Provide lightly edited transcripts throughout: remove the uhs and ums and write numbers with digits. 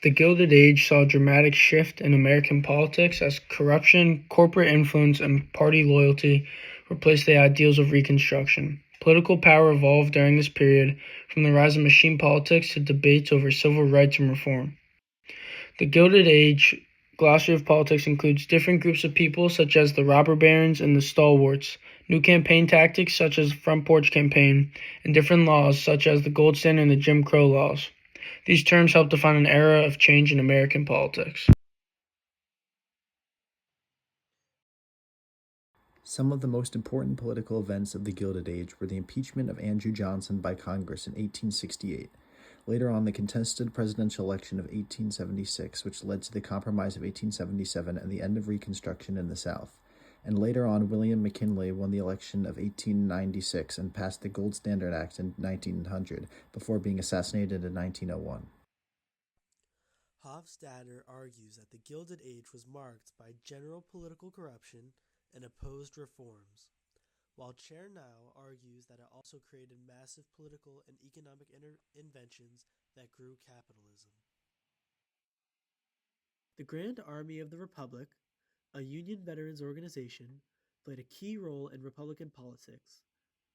The Gilded Age saw a dramatic shift in American politics as corruption, corporate influence, and party loyalty replaced the ideals of Reconstruction. Political power evolved during this period, from the rise of machine politics to debates over civil rights and reform. The Gilded Age glossary of politics includes different groups of people such as the robber barons and the stalwarts, new campaign tactics such as the front porch campaign, and different laws such as the gold standard and the Jim Crow laws. These terms help define an era of change in American politics. Some of the most important political events of the Gilded Age were the impeachment of Andrew Johnson by Congress in 1868, later on the contested presidential election of 1876, which led to the Compromise of 1877 and the end of Reconstruction in the South, and later on William McKinley won the election of 1896 and passed the Gold Standard Act in 1900 before being assassinated in 1901. Hofstadter argues that the Gilded Age was marked by general political corruption and opposed reforms, while Chernow argues that it also created massive political and economic inventions that grew capitalism. The Grand Army of the Republic, a Union veterans organization, played a key role in Republican politics,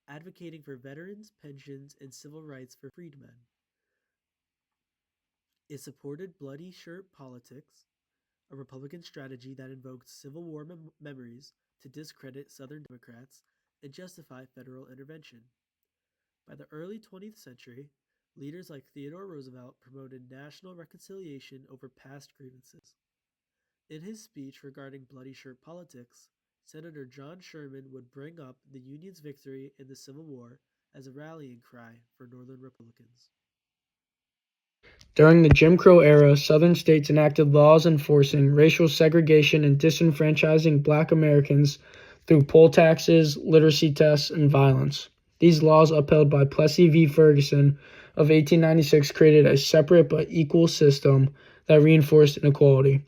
advocating for veterans, pensions, and civil rights for freedmen. It supported bloody shirt politics, a Republican strategy that invoked Civil War memories to discredit Southern Democrats and justify federal intervention. By the early 20th century, leaders like Theodore Roosevelt promoted national reconciliation over past grievances. In his speech regarding bloody shirt politics, Senator John Sherman would bring up the Union's victory in the Civil War as a rallying cry for Northern Republicans. During the Jim Crow era, Southern states enacted laws enforcing racial segregation and disenfranchising Black Americans through poll taxes, literacy tests, and violence. These laws, upheld by Plessy v. Ferguson of 1896, created a separate but equal system that reinforced inequality.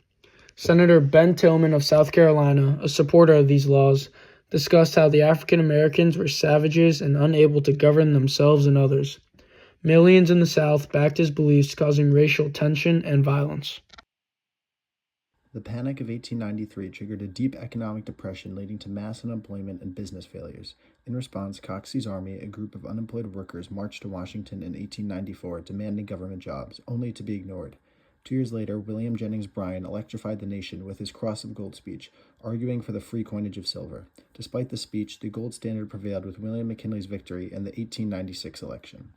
Senator Ben Tillman of South Carolina, a supporter of these laws, discussed how the African Americans were savages and unable to govern themselves and others. Millions in the South backed his beliefs, causing racial tension and violence. The Panic of 1893 triggered a deep economic depression leading to mass unemployment and business failures. In response, Coxey's army, a group of unemployed workers, marched to Washington in 1894 demanding government jobs, only to be ignored. 2 years later, William Jennings Bryan electrified the nation with his Cross of Gold speech, arguing for the free coinage of silver. Despite the speech, the gold standard prevailed with William McKinley's victory in the 1896 election.